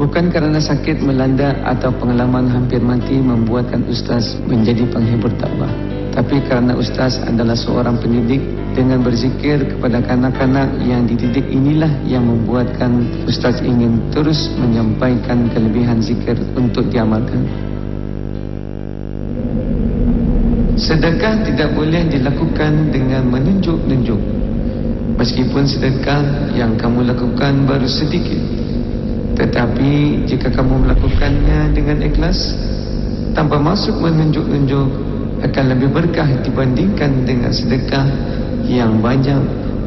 Bukan kerana sakit melanda atau pengalaman hampir mati membuatkan ustaz menjadi penghibur dakwah, tapi kerana ustaz adalah seorang pendidik. Dengan berzikir kepada kanak-kanak yang dididik inilah yang membuatkan ustaz ingin terus menyampaikan kelebihan zikir untuk diamalkan. Sedekah tidak boleh dilakukan dengan menunjuk-nunjuk. Meskipun sedekah yang kamu lakukan baru sedikit, tetapi jika kamu melakukannya dengan ikhlas, tanpa masuk menunjuk-nunjuk, akan lebih berkah dibandingkan dengan sedekah yang banyak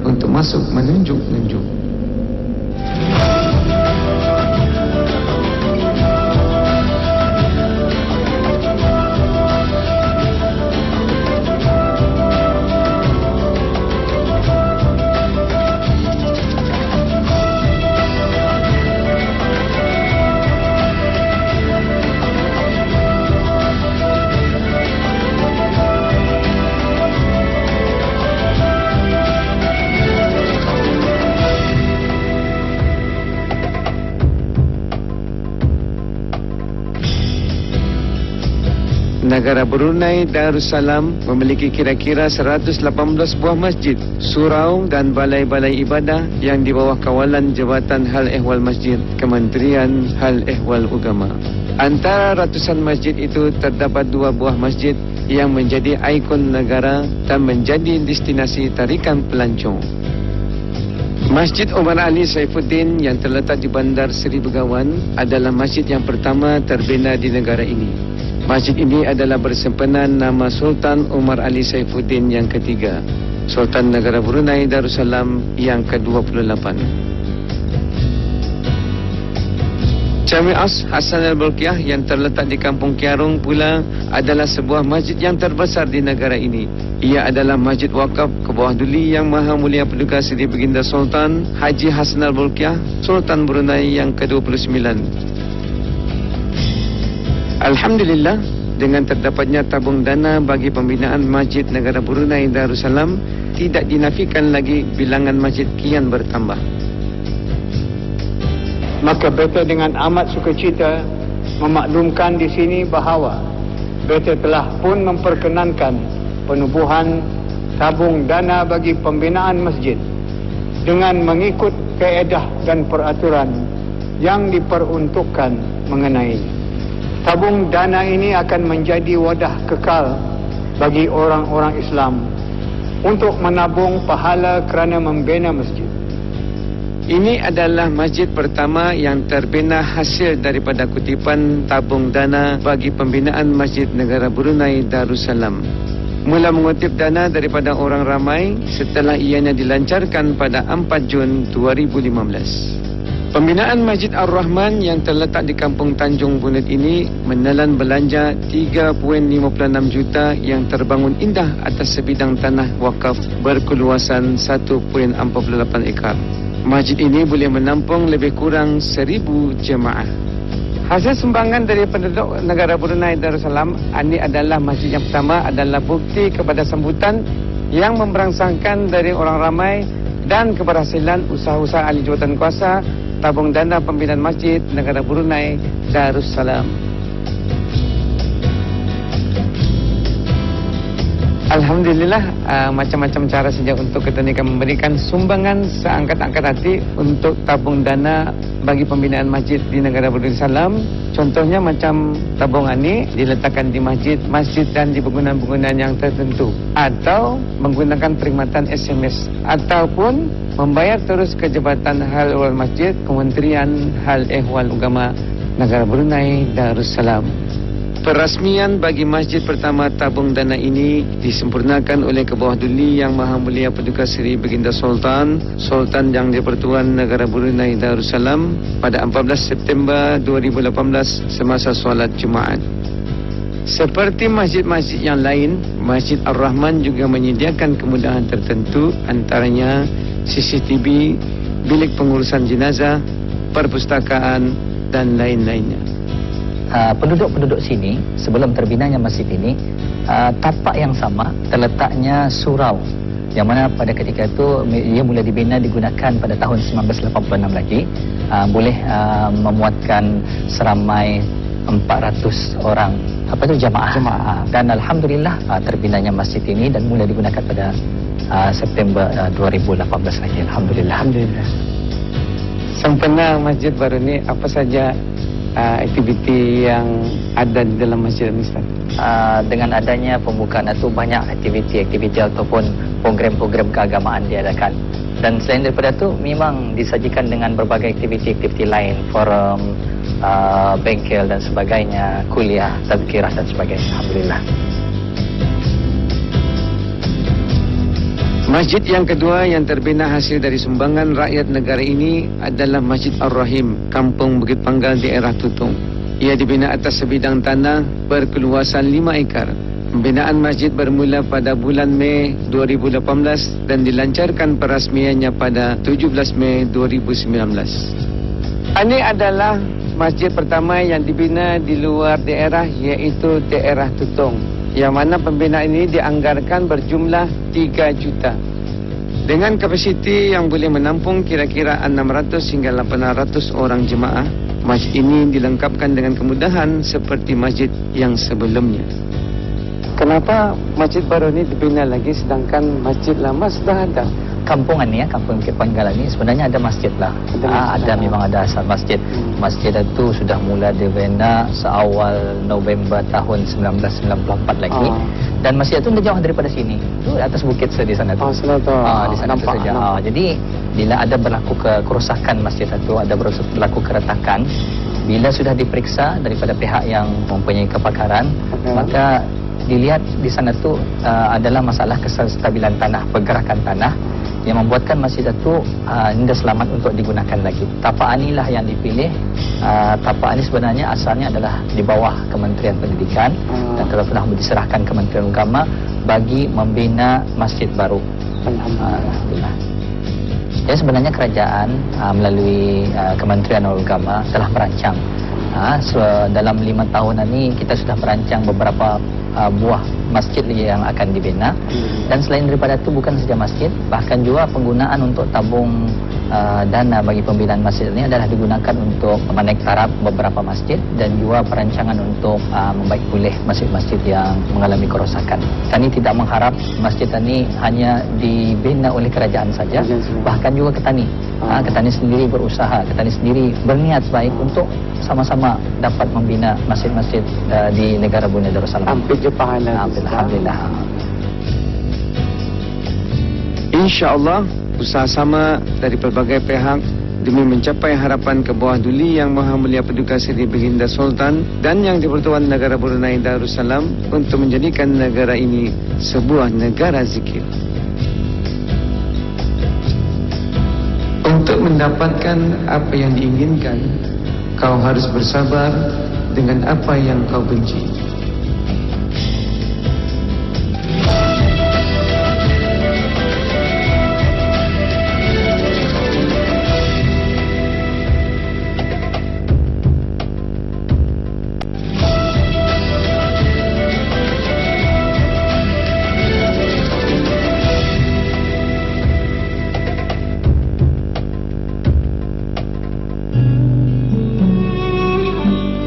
untuk masuk menunjuk-nunjuk. Negara Brunei Darussalam memiliki kira-kira 118 buah masjid, surau dan balai-balai ibadah yang di bawah kawalan Jabatan Hal Ehwal Masjid Kementerian Hal Ehwal Agama. Antara ratusan masjid itu terdapat 2 buah masjid yang menjadi ikon negara dan menjadi destinasi tarikan pelancong. Masjid Omar Ali Saifuddin yang terletak di Bandar Seri Begawan adalah masjid yang pertama terbina di negara ini. Masjid ini adalah bersimpenan nama Sultan Omar Ali Saifuddin yang ketiga, Sultan Negara Brunei Darussalam yang ke-28. Jami'ah Hasan Al-Bolkiah yang terletak di Kampung Kiarung pula adalah sebuah masjid yang terbesar di negara ini. Ia adalah masjid wakaf ke bawah duli Yang Maha Mulia Paduka Seri Baginda Sultan Haji Hasan Al-Bolkiah, Sultan Brunei yang ke-29. Alhamdulillah, dengan terdapatnya tabung dana bagi pembinaan Masjid Negara Brunei Darussalam, tidak dinafikan lagi bilangan masjid kian bertambah. Maka beta dengan amat sukacita memaklumkan di sini bahawa beta telah pun memperkenankan penubuhan tabung dana bagi pembinaan masjid dengan mengikut kaedah dan peraturan yang diperuntukkan mengenai. Tabung dana ini akan menjadi wadah kekal bagi orang-orang Islam untuk menabung pahala kerana membina masjid. Ini adalah masjid pertama yang terbina hasil daripada kutipan tabung dana bagi pembinaan Masjid Negara Brunei Darussalam. Mula mengutip dana daripada orang ramai setelah ianya dilancarkan pada 4 Jun 2015. Pembinaan Masjid Ar-Rahman yang terletak di Kampung Tanjung Bunut ini menelan belanja 3.56 juta yang terbangun indah atas sebidang tanah wakaf berkeluasan 1.48 ekar. Masjid ini boleh menampung lebih kurang 1,000 jemaah. Hasil sumbangan dari penduduk negara Brunei Darussalam, ini adalah masjid yang pertama, adalah bukti kepada sambutan yang memberangsangkan dari orang ramai dan keberhasilan usaha-usaha ahli jawatan kuasa tabung dana pembinaan Masjid Negara Brunei Darussalam. Alhamdulillah, macam-macam cara saja untuk kita ni memberikan sumbangan seangkat-angkat hati untuk tabung dana bagi pembinaan masjid di negara Brunei Darussalam. Contohnya macam tabungan ini diletakkan di masjid dan di bangunan-bangunan yang tertentu, atau menggunakan perkhidmatan SMS, ataupun membayar terus ke Jabatan Hal Ehwal Masjid Kementerian Hal Ehwal Agama Negara Brunei Darussalam. Perasmian bagi masjid pertama tabung dana ini disempurnakan oleh Kebawah Duli Yang Maha Mulia Paduka Seri Baginda Sultan yang di-Pertuan Negara Brunei Darussalam pada 14 September 2018 semasa solat Jumaat. Seperti masjid-masjid yang lain, Masjid Ar-Rahman juga menyediakan kemudahan tertentu, antaranya CCTV, bilik pengurusan jenazah, perpustakaan dan lain-lainnya. Penduduk-penduduk sini sebelum terbinanya masjid ini, tapak yang sama terletaknya surau, yang mana pada ketika itu ia mula dibina digunakan pada tahun 1986 lagi. boleh memuatkan seramai 400 orang jamaah. Dan alhamdulillah terbinanya masjid ini dan mulai digunakan pada September 2018 lagi. Alhamdulillah. Sempena masjid baru ini apa saja aktiviti yang ada di dalam masjid ini, Ustaz? Dengan adanya pembukaan itu banyak aktiviti ataupun program-program keagamaan diadakan. Dan selain daripada itu memang disajikan dengan berbagai aktiviti lain, forum, bengkel dan sebagainya, kuliah, tazkirah dan sebagainya. Alhamdulillah. Masjid yang kedua yang terbina hasil dari sumbangan rakyat negara ini adalah Masjid Ar-Rahim, Kampung Bukit Panggal, daerah Tutong. Ia dibina atas sebidang tanah berkeluasan 5 ekar. Pembinaan masjid bermula pada bulan Mei 2018 dan dilancarkan perasmiannya pada 17 Mei 2019. Ini adalah masjid pertama yang dibina di luar daerah, iaitu daerah Tutong, yang mana pembinaan ini dianggarkan berjumlah 3 juta. Dengan kapasiti yang boleh menampung kira-kira 600 hingga 800 orang jemaah, masjid ini dilengkapkan dengan kemudahan seperti masjid yang sebelumnya. Kenapa masjid baru ini dibina lagi sedangkan masjid lama sudah ada? Kampungan ni Kampung Bukit Panggal ni sebenarnya ada masjid lah. Memang ada asal masjid. Masjid itu sudah mula dibina seawal November tahun 1994 lagi. Dan masjid itu tidak jauh daripada sini. Itu atas bukit di sana tu. Di sana tu saja. Jadi bila ada berlaku kerosakan masjid itu, ada berlaku keretakan, bila sudah diperiksa daripada pihak yang mempunyai kepakaran, maka dilihat di sana tu adalah masalah kestabilan tanah, pergerakan tanah yang membuatkan masjid itu tidak selamat untuk digunakan lagi. Tapak inilah yang dipilih. Tapak ini sebenarnya asalnya adalah di bawah Kementerian Pendidikan dan telah diserahkan Kementerian Agama bagi membina masjid baru. Alhamdulillah. Jadi sebenarnya kerajaan melalui Kementerian Agama telah merancang. Dalam 5 tahun ini kita sudah merancang beberapa buah masjid yang akan dibina. Dan selain daripada itu bukan saja masjid, bahkan juga penggunaan untuk tabung dana bagi pembinaan masjid ini adalah digunakan untuk menaik taraf beberapa masjid dan juga perancangan untuk membaik pulih masjid-masjid yang mengalami kerosakan. Kami tidak mengharap masjid ini hanya dibina oleh kerajaan saja, bahkan juga Ketani. Ketani sendiri berusaha, Ketani sendiri berniat baik untuk sama-sama dapat membina masjid-masjid di negara Brunei Darussalam. Hampir je pahala. Alhamdulillah. InsyaAllah usaha sama dari pelbagai pihak demi mencapai harapan ke bawah duli Yang Maha Mulia Paduka Seri Baginda Sultan dan Yang di-Pertuan Negara Brunei Darussalam untuk menjadikan negara ini sebuah negara zikir. Untuk mendapatkan apa yang diinginkan, kau harus bersabar dengan apa yang kau benci.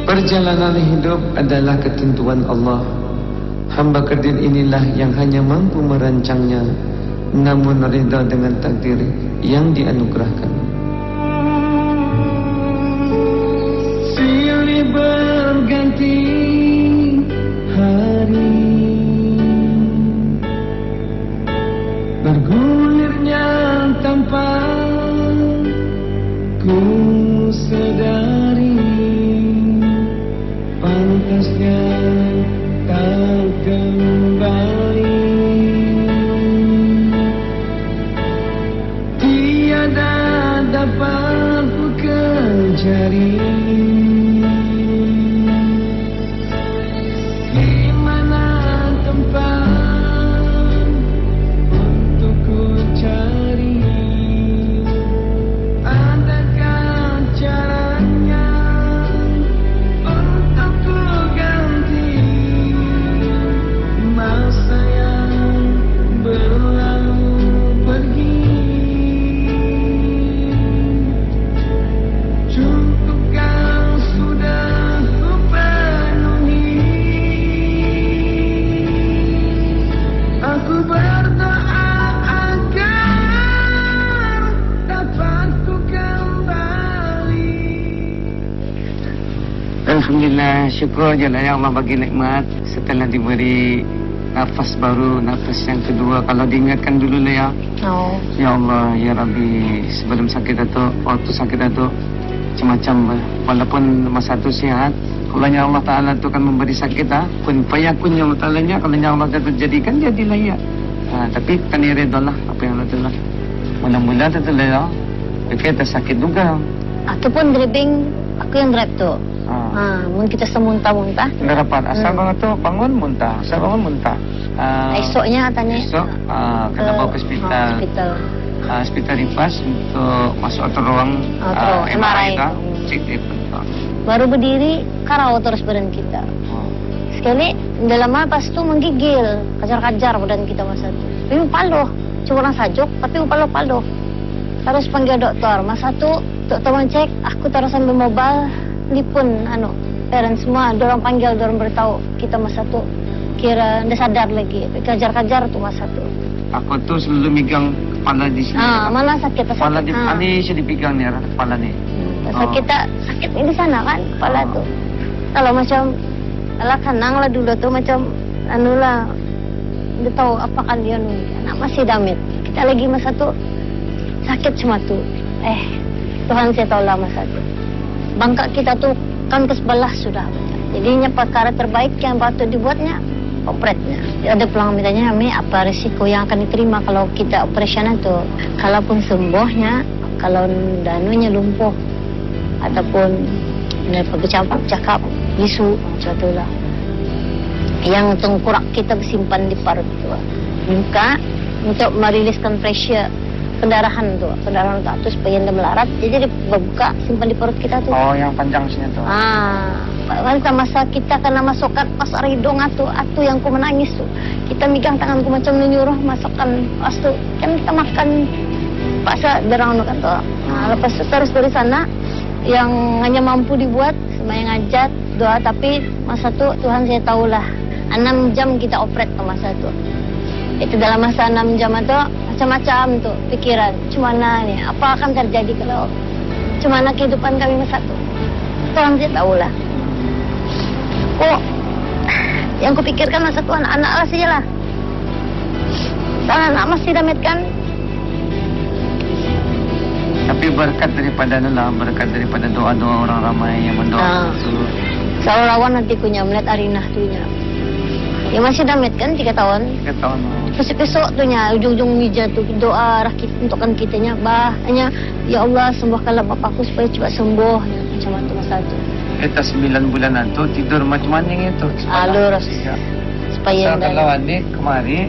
Perjalanan hidup adalah ketentuan Allah. Hamba kerdil inilah yang hanya mampu merancangnya, namun rida dengan takdir yang dianugerahkan. Silih berganti hari, bergulirnya tanpa ku sadari. Pantasnya tak kembali, tiada dapat ku kejari. Di mana tempat untuk ku cari? Adakah caranya untuk ku ganti masa yang berlalu pergi? Alhamdulillah, syukur je lah ya Allah bagi nikmat setelah diberi nafas baru, nafas yang kedua. Kalau diingatkan dulu lah ya. Oh. Ya Allah, ya Rabbi, sebelum sakit itu, waktu sakit itu macam-macam. Walaupun masa itu sihat, kalau Allah Ta'ala itu kan memberi sakit kun fayakun ya Allah Ta'ala-nya, kalau Allah Ta'ala jadikan, jadilah ya. Tapi kan redha lah apa yang Allah Ta'ala. Mula-mula itu lah ya, kita sakit juga. Aku pun driving, aku yang drive tu. Mungkin kita semuntah-muntah. Enggak dapat, asal banget tuh bangun muntah, asal bangun muntah. Esoknya katanya. Esok, kena bawa ke hospital. Hospital Ripas untuk masuk ke ruang MRI kita, cek dia. Baru berdiri, karau terus badan kita. Sekali, dalam pas tu menggigil, kajar-kajar badan kita masa tu. Tapi paloh, cuma orang sajuk, tapi paloh-paloh. Harus panggil doktor. Masa tu, doktor mencek, aku terus sambil mobile, lipun, parents semua, dorang panggil, dorang beritahu kita masa tu. Kira, dah sadar lagi, kajar-kajar tu masa tu. Aku tu selalu megang kepala di sini. Mana sakit? Kepala di sini dipegang ni, kepala ni. Sakit di sana kan, kepala tu. Kalau macam, alah kanang lah dulu tu macam, dia tahu apa kan dia anak masih damit. Kita lagi masa tu, sakit cuma tu. Tuhan saya tahu lah masa tu. Bangka kita tu kan ke sebelah sudah. Jadinya perkara terbaik yang patut dibuatnya, operatnya. Ada peluang mitanya, apa risiko yang akan diterima kalau kita operasinya tu. Kalaupun sembuhnya, kalau danunya lumpuh, ataupun cakap, bisu, macam lah. Yang tengkorak kita bersimpan di parut tu. Buka untuk meriliskan pressure pendarahan tu supaya dia melarat. Jadi dia buka simpan di perut kita tu. Oh, yang panjang sini tu. Masa kita kena masukkan pas ridong atu yang ku menangis tu. Kita megang tanganku macam menyuruh masukkan pas tu. Kan kita makan paksa derang kan tu. Lepas tu terus dari sana yang hanya mampu dibuat sembahyang hajat, doa, tapi masa tu Tuhan saya tahulah 6 jam kita operate ke masa tu. Itu dalam masa 6 jam itu macam-macam tu pikiran. Cumana ni, apa akan terjadi kalau cumana kehidupan kami masa tu. Tuhan saya tahulah. Yang kupikirkan masa tu anak-anak lah sajalah. Anak masih damit kan. Tapi berkat daripada doa-doa orang ramai yang mendoakan itu. Selalu rawan nanti kunya melihat Arinah tunya. Ya masih damit kan 3 tahun. 3 tahun. Besok-besok tunya ujung-ujung meja tu doa rakit untukkan kitanya. Hanya ya Allah sembuhkanlah bapakku supaya cepat sembuh. Macam itu masa tu. Kita 9 bulanan tu tidur macam mana itu? Lurus. Supaya kalau adik kemari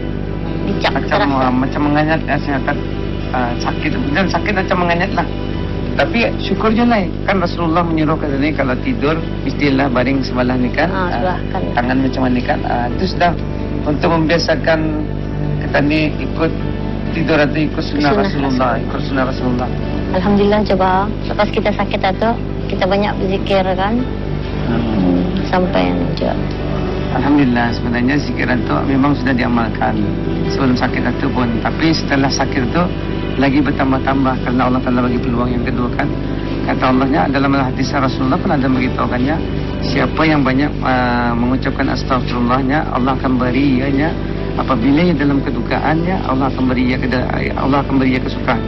dicak macam menganyat saya kata sakit dan sakit macam menganyat lah. Tapi syukur je lah kan Rasulullah menyuruh kata ni kalau tidur istilah baring sebelah ni kan, tangan macam ni kan, itu sudah untuk membiasakan kita ni ikut tidur atau ikut sunnah Rasulullah. Alhamdulillah coba lepas kita sakit atau kita banyak berzikir kan, sampai juga. Alhamdulillah sebenarnya zikiran tu memang sudah diamalkan sebelum sakit itu pun, tapi setelah sakit itu lagi bertambah-tambah karena Allah Ta'ala bagi peluang yang kedua kan. Kata Allahnya dalam hadis Rasulullah pun ada beritahukannya, siapa yang banyak mengucapkan astagfirullahnya, Allah akan beri ianya apabila ia dalam kedukaannya, Allah akan beri ia kesukaan.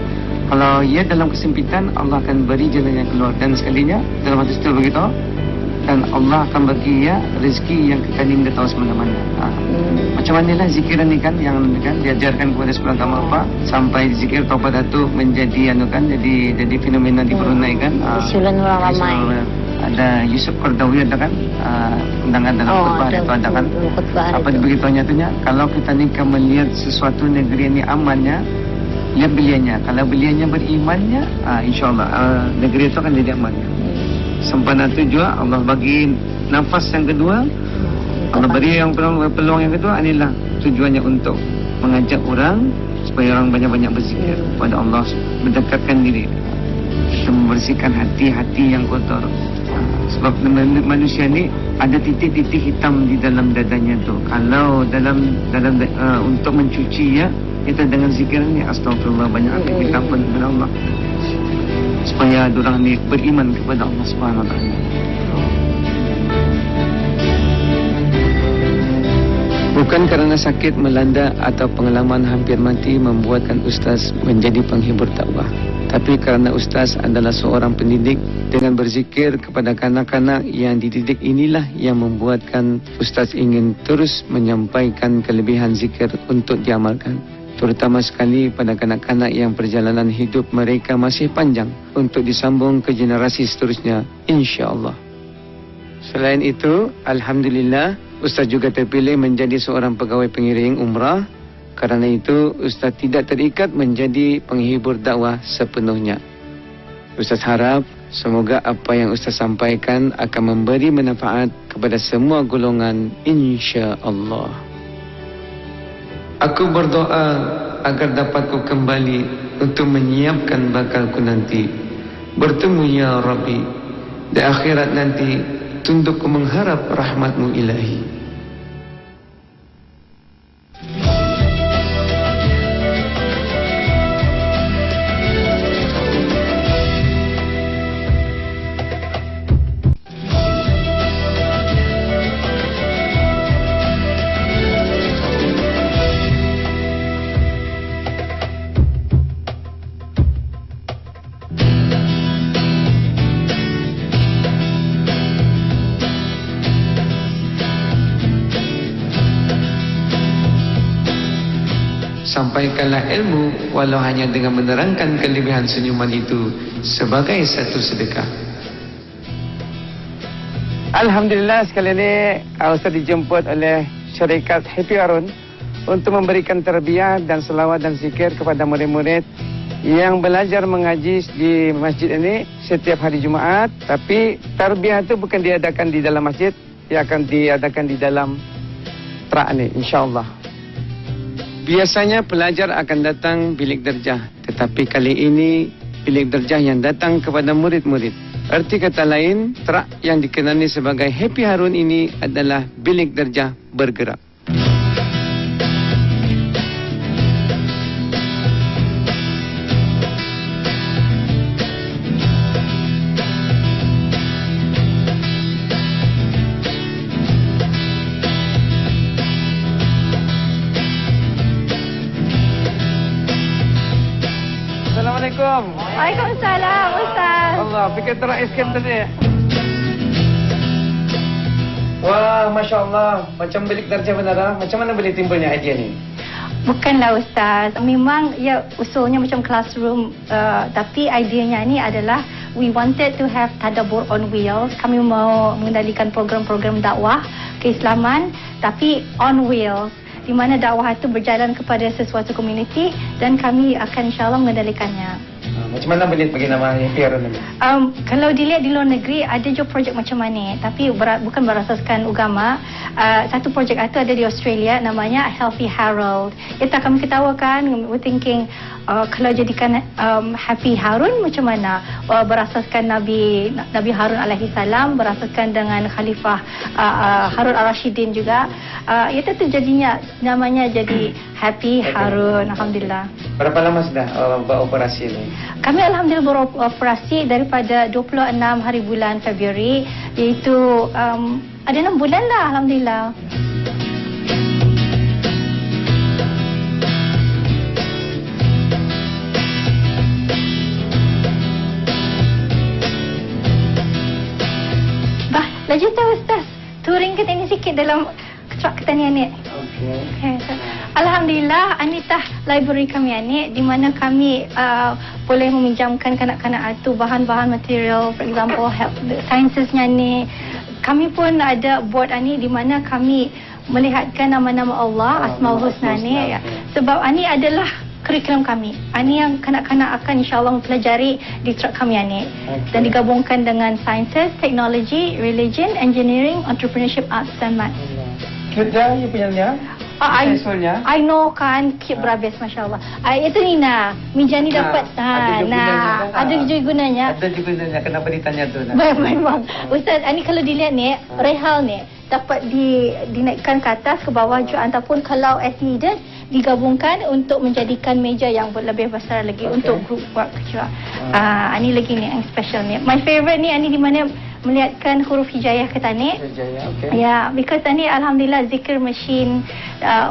Kalau ia dalam kesempitan, Allah akan beri jalan yang keluar. Dan sekalinya dalam hadis itu begitu, dan Allah akan bagi ia rezeki yang kita tidak tahu semana-mana. Macam manilah zikiran ni kan yang kan diajarkan kepada sekolah agama apa sampai zikir taubat itu menjadi jadi fenomena di Brunei kan. Sulan orang ramai. Ada Yusuf Qardawi ada kan undangan dalam khutbah itu ada kan. Apa begitunya tunya kalau kita ni melihat sesuatu negeri ini amannya, lihat beliannya. Kalau beliannya berimannya, insyaAllah negeri itu akan jadi amannya. Sempana itu juga Allah bagi nafas yang kedua, Allah beri yang peluang yang kedua. Inilah tujuannya untuk mengajak orang supaya orang banyak-banyak berzikir kepada Allah, mendekatkan diri, kita membersihkan hati-hati yang kotor. Sebab manusia ni ada titik-titik hitam di dalam dadanya tu. Kalau dalam untuk mencuci ya, kita dengan zikiran ni astagfirullah, banyak aktivitas pun kepada Allah supaya orang ni beriman kepada Allah Subhanahu Wa Taala. Bukan kerana sakit melanda atau pengalaman hampir mati membuatkan Ustaz menjadi penghibur dakwah, tapi kerana Ustaz adalah seorang pendidik. Dengan berzikir kepada kanak-kanak yang dididik inilah yang membuatkan Ustaz ingin terus menyampaikan kelebihan zikir untuk diamalkan, terutama sekali pada kanak-kanak yang perjalanan hidup mereka masih panjang untuk disambung ke generasi seterusnya, insya-Allah. Selain itu, alhamdulillah, Ustaz juga terpilih menjadi seorang pegawai pengiring umrah. Kerana itu, Ustaz tidak terikat menjadi penghibur dakwah sepenuhnya. Ustaz harap semoga apa yang Ustaz sampaikan akan memberi manfaat kepada semua golongan, insya-Allah. Aku berdoa agar dapat ku kembali untuk menyiapkan bakalku nanti, bertemu ya Rabbi di akhirat nanti, tundukku mengharap rahmatmu ilahi. Sampaikanlah ilmu walau hanya dengan menerangkan kelebihan senyuman itu sebagai satu sedekah. Alhamdulillah, sekali ini Ustaz dijemput oleh syarikat Happy Harun untuk memberikan tarbiyah dan selawat dan zikir kepada murid-murid yang belajar mengaji di masjid ini setiap hari Jumaat. Tapi tarbiyah itu bukan diadakan di dalam masjid, ia akan diadakan di dalam terak ini, insya-Allah. Biasanya pelajar akan datang bilik darjah, tetapi kali ini bilik darjah yang datang kepada murid-murid. Arti kata lain, terak yang dikenali sebagai Happy Harun ini adalah bilik darjah bergerak. Assalamualaikum. Waalaikumsalam, Ustaz. Allah, fikir terak escape tadi. Wah, Masya Allah. Macam bilik darjah benar. Macam mana boleh timbulnya idea ni? Bukanlah Ustaz. Memang ya usulnya macam classroom, tapi ideanya ni adalah we wanted to have tadabbur on wheels. Kami mau mengendalikan program-program dakwah keislaman tapi on wheels, di mana dakwah itu berjalan kepada sesuatu komuniti dan kami akan insya-Allah mengendalikannya. Macam mana boleh bagi nama Happy Harun ni? Kalau dilihat di luar negeri ada juga projek macam mana, tapi bukan berasaskan agama. Satu projek itu ada di Australia namanya Healthy Harold. Itu kami ketawakan, we thinking kalau jadikan Happy Harun macam mana? Berasaskan Nabi Harun alaihi salam, berasaskan dengan Khalifah Harun al-Rashidin juga. Itu tu jadinya namanya jadi Happy Harun. Alhamdulillah. Berapa lama sudah beroperasi ini? Kami alhamdulillah beroperasi daripada 26 hari bulan Februari, iaitu ada 6 bulan lah alhamdulillah. Bah, laju tahu Ustaz, touring kita ini sikit dalam truck kita ni. Okay. Alhamdulillah, Anita library kami ni, di mana kami boleh meminjamkan kanak-kanak itu bahan-bahan material, for example sciencesnya ni. Kami pun ada board ni di mana kami melihatkan nama-nama Allah, Asmaul Husna ni. Sebab ini adalah kurikulum kami. Ini yang kanak-kanak akan insya-Allah mempelajari di truck kami ni. Dan digabungkan dengan sciences, technology, religion, engineering, entrepreneurship, arts dan maths. Kerja you punya ni? I know kan, keep berhabis masya-Allah. Itu Nina, meja ni dapat ada juga gunanya. Ada juga gunanya, kenapa ditanya tu? Memang. Ustaz, ini kalau dilihat ni, rehal ni dapat dinaikkan ke atas ke bawah juga, ataupun kalau as needed digabungkan untuk menjadikan meja yang lebih besar lagi untuk group work juga. Ini lagi ni yang special ni. My favorite ni di mana melihatkan huruf hijayah ke Tanik. Jaya, okey. Ya, because Tanik alhamdulillah zikir machine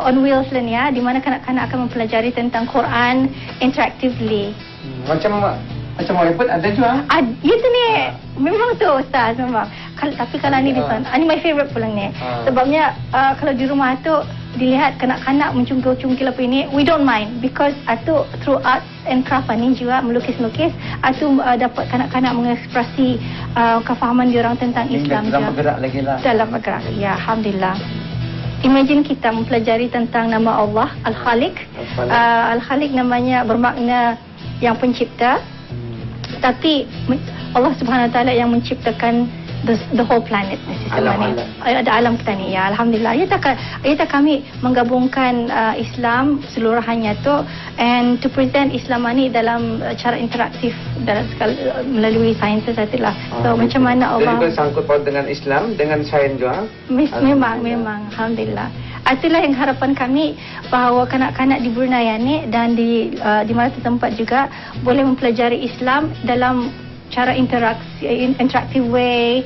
on wheels lah ni ya, di mana kanak-kanak akan mempelajari tentang Quran interactively. Macam walaupun ada juga. Ya tu ni, memang tu Ustaz, memang. Tapi kalau ni different. Ini my favorite pulang ni. Sebabnya kalau di rumah tu dilihat kanak-kanak mencungkil-cungkil apa ini, we don't mind because itu through arts and craft ni juga melukis-lukis, itu dapat kanak-kanak mengekspresi kefahaman diorang tentang Islam dalam juga. bergerak lagi lah. Dalam bergerak, ya alhamdulillah. Imagine kita mempelajari tentang nama Allah Al-Khaliq. Al-Khaliq namanya bermakna yang pencipta. Tapi Allah Subhanahu Wa Taala yang menciptakan the whole planet ada alam kita ni ya alhamdulillah. Ya kami menggabungkan Islam seluruhannya tu and to present Islam ni dalam cara interaktif melalui sains itulah. So macam mana Allah jadi bersangkut paut dengan Islam dengan sains juga. Memang alhamdulillah. Itulah yang harapan kami bahawa kanak-kanak di Brunei ni dan di mana tempat juga boleh mempelajari Islam dalam cara interactive way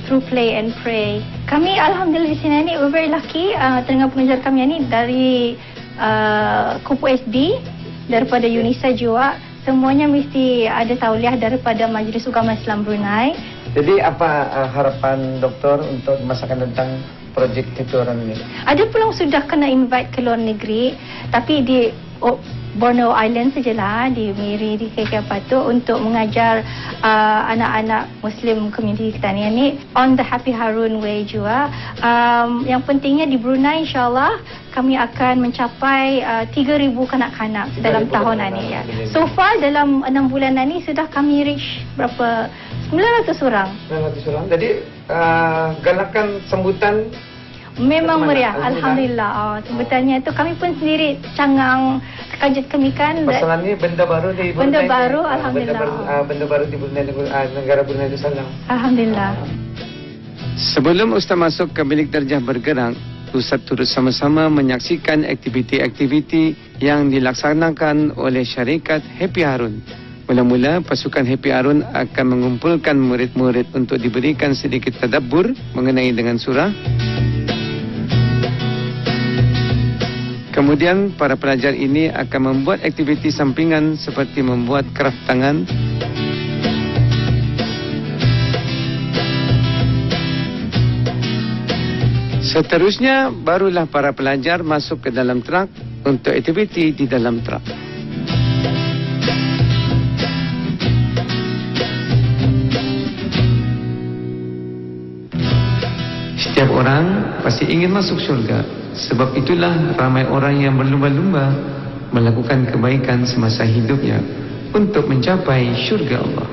through play and pray. Kami alhamdulillah di sini ni we're very lucky dengan pengajar kami ni dari Kupu SB daripada UNISA juga. Semuanya mesti ada tauliah daripada Majlis Ugama Islam Brunei. Jadi apa harapan doktor untuk masakan tentang projek tutoran ini? Ada pun yang sudah kena invite ke luar negeri, tapi di Borneo Island sajalah, di Miri, di apa tu, untuk mengajar anak-anak Muslim community kita ni on the Happy Harun way juga. Yang pentingnya di Brunei insyaAllah kami akan mencapai 3,000 kanak-kanak dalam tahun ini ya. So far dalam 6 bulan ini sudah kami reach berapa? 900 orang. 900 orang. Jadi galakan sambutan memang meriah, alhamdulillah. Sambutannya tu kami pun sendiri cangang, terkejut kami kan. Masalahnya benda baru di Brunei. Benda baru, alhamdulillah. Benda baru di Brunei, negara Brunei Darussalam. Alhamdulillah. Sebelum Ustaz masuk ke bilik darjah bergerak, Ustaz turut sama-sama menyaksikan aktiviti-aktiviti yang dilaksanakan oleh syarikat Happy Harun. Mula-mula, pasukan Happy Harun akan mengumpulkan murid-murid untuk diberikan sedikit tadabbur mengenai dengan surah. Kemudian, para pelajar ini akan membuat aktiviti sampingan seperti membuat kraft tangan, seterusnya, barulah para pelajar masuk ke dalam truk untuk aktiviti di dalam truk. Setiap orang pasti ingin masuk syurga. Sebab itulah ramai orang yang berlumba-lumba melakukan kebaikan semasa hidupnya untuk mencapai syurga Allah.